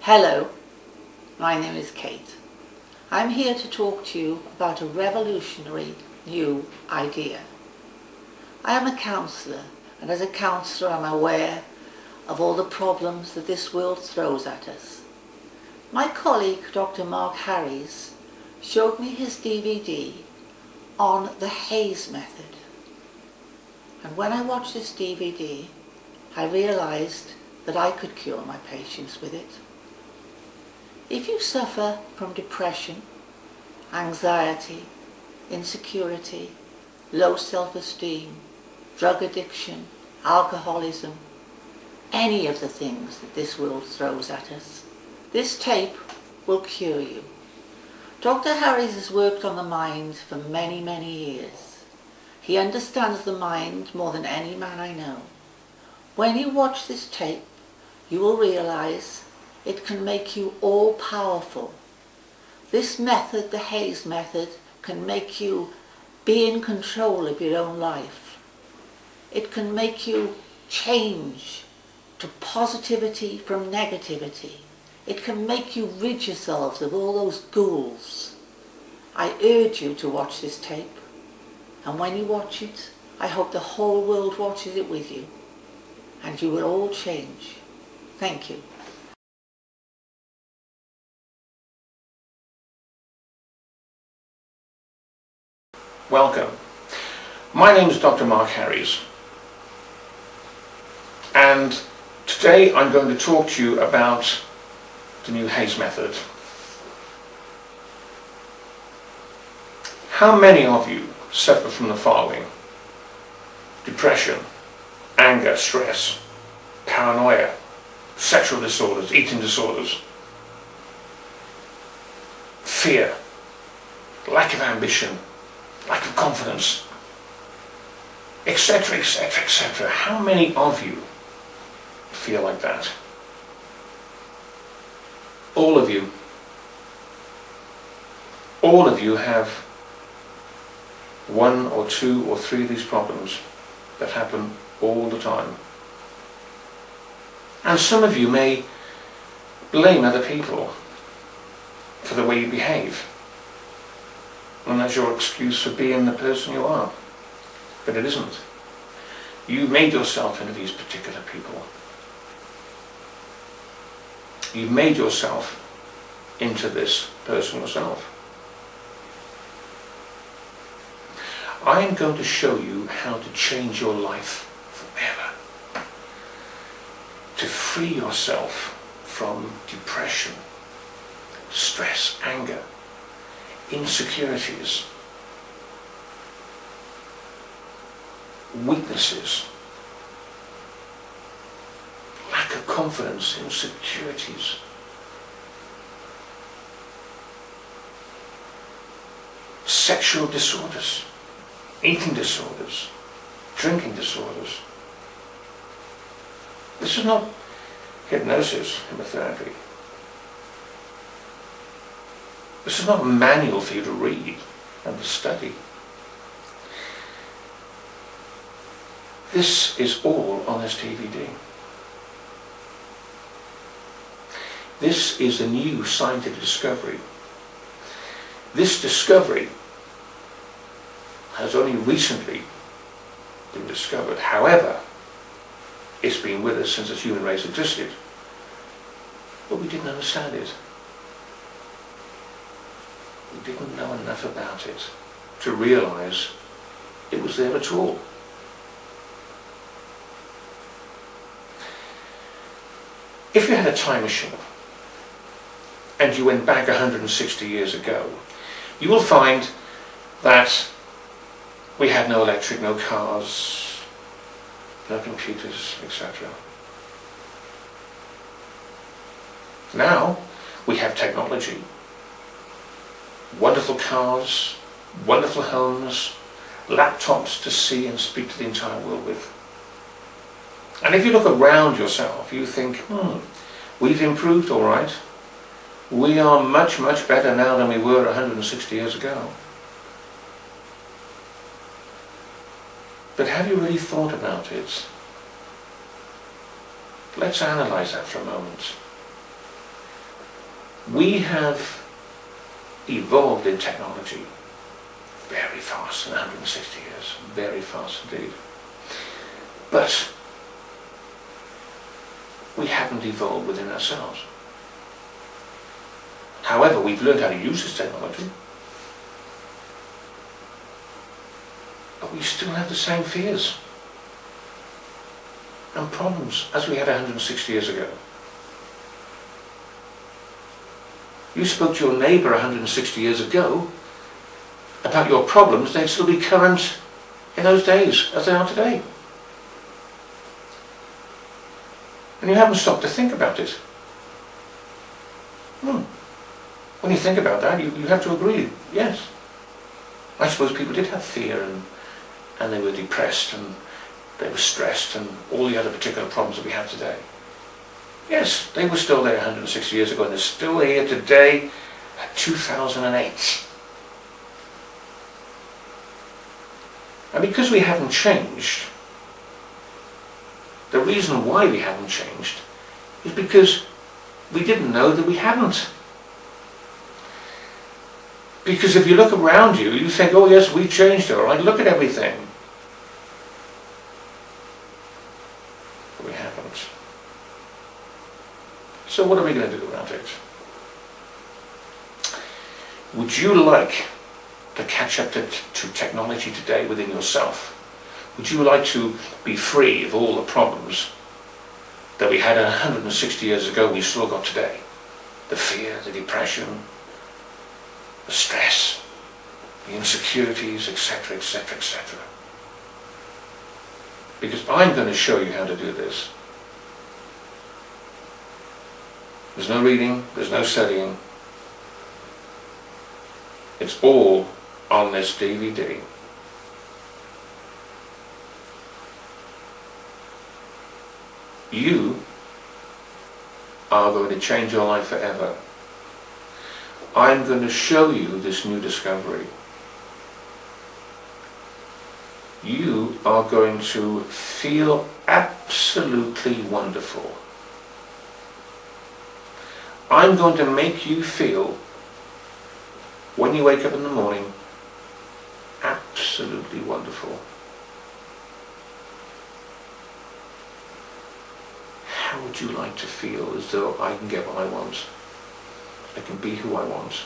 Hello, my name is Kate. I'm here to talk to you about a revolutionary new idea. I am a counsellor, and as a counsellor I'm aware of all the problems that this world throws at us. My colleague Dr. Mark Harries showed me his DVD on the Hayes method, and when I watched this DVD I realised that I could cure my patients with it. If you suffer from depression, anxiety, insecurity, low self-esteem, drug addiction, alcoholism, any of the things that this world throws at us, this tape will cure you. Dr. Harries has worked on the mind for many, many years. He understands the mind more than any man I know. When you watch this tape, you will realise it can make you all-powerful. This method, the Hayes method, can make you be in control of your own life. It can make you change to positivity from negativity. It can make you rid yourselves of all those ghouls. I urge you to watch this tape, and when you watch it, I hope the whole world watches it with you, and you will all change. Thank you. Welcome. My name is Dr. Mark Harries, and today I'm going to talk to you about the new Hayes method. How many of you suffer from the following? Depression, anger, stress, paranoia, sexual disorders, eating disorders, fear, lack of ambition, lack of confidence, etc., etc., etc. How many of you feel like that? All of you. All of you have one or two or three of these problems that happen all the time. And some of you may blame other people for the way you behave, and that's your excuse for being the person you are. But it isn't. You made yourself into these particular people. You've made yourself into this person yourself. I am going to show you how to change your life forever. To free yourself from depression, stress, anger, insecurities, weaknesses, lack of confidence, insecurities, sexual disorders, eating disorders, drinking disorders. This is not hypnosis, hypnotherapy. This is not a manual for you to read and to study. This is all on this DVD. This is a new scientific discovery. This discovery has only recently been discovered. However, it's been with us since the human race existed. But we didn't understand it. We didn't know enough about it to realise it was there at all. If you had a time machine and you went back 160 years ago, you will find that we had no electric, no cars, no computers, etc. Now we have technology. Wonderful cars, wonderful homes, laptops to see and speak to the entire world with. And if you look around yourself, you think, we've improved all right. We are much, much better now than we were 160 years ago. But have you really thought about it? Let's analyse that for a moment. We have evolved in technology very fast in 160 years, very fast indeed. But we haven't evolved within ourselves. However, we've learned how to use this technology, but we still have the same fears and problems as we had 160 years ago. You spoke to your neighbour 160 years ago about your problems, they'd still be current in those days as they are today. And you haven't stopped to think about it. When you think about that, you have to agree, yes. I suppose people did have fear and they were depressed and they were stressed and all the other particular problems that we have today. Yes, they were still there 160 years ago and they're still here today at 2008. And because we haven't changed, the reason why we haven't changed is because we didn't know that we hadn't. Because if you look around you, you think, oh yes, we changed, all right, look at everything. But we haven't. So what are we going to do about it? Would you like to catch up to technology today within yourself? Would you like to be free of all the problems that we had 160 years ago we still got today? The fear, the depression, the stress, the insecurities, etc., etc., etc. Because I'm going to show you how to do this. There's no reading, there's no studying. It's all on this DVD. You are going to change your life forever. I'm going to show you this new discovery. You are going to feel absolutely wonderful. I'm going to make you feel, when you wake up in the morning, absolutely wonderful. How would you like to feel as though I can get what I want? I can be who I want.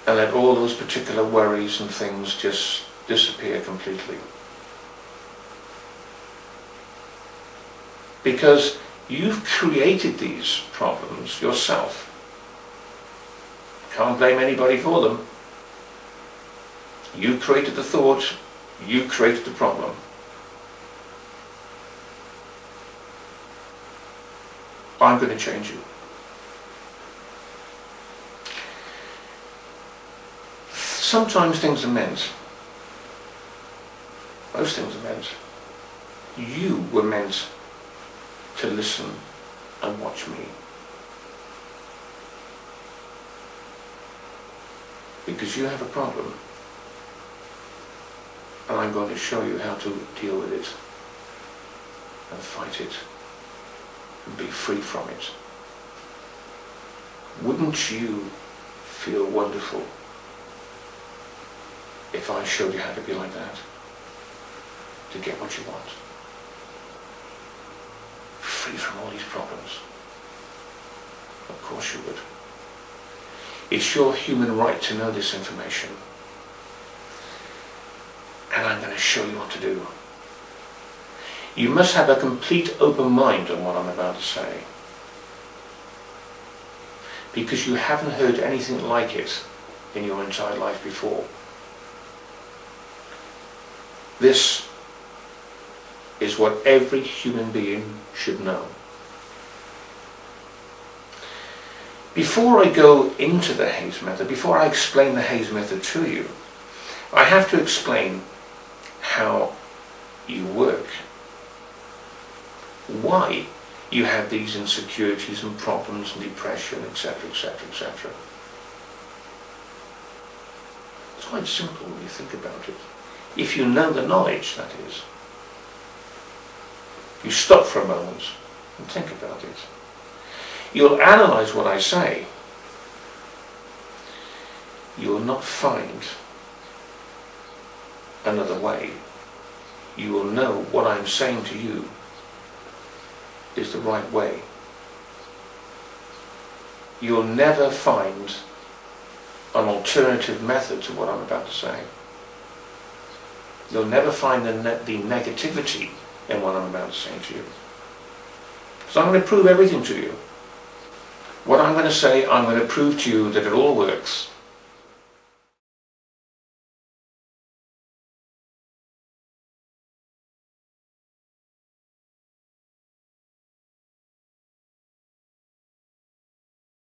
And let all those particular worries and things just disappear completely. Because you've created these problems yourself. Can't blame anybody for them. You created the thought, you created the problem. I'm going to change you. Sometimes things are meant. Most things are meant. You were meant to listen and watch me. Because you have a problem. And I'm going to show you how to deal with it. And fight it. And be free from it. Wouldn't you feel wonderful if I showed you how to be like that? To get what you want. Free from all these problems. Of course you would. It's your human right to know this information. And I'm going to show you what to do. You must have a complete open mind on what I'm about to say. Because you haven't heard anything like it in your entire life before. This is what every human being should know. Before I go into the Hayes method, before I explain the Hayes method to you, I have to explain how you work. Why you have these insecurities and problems and depression, etc., etc., etc. It's quite simple when you think about it. If you know the knowledge, that is. You stop for a moment and think about it. you'll analyze what I say, you will not find another way. You will know what I'm saying to you is the right way. You'll never find an alternative method to what I'm about to say. You'll never find the negativity in what I'm about to say to you. So I'm going to prove everything to you. What I'm going to say, I'm going to prove to you that it all works.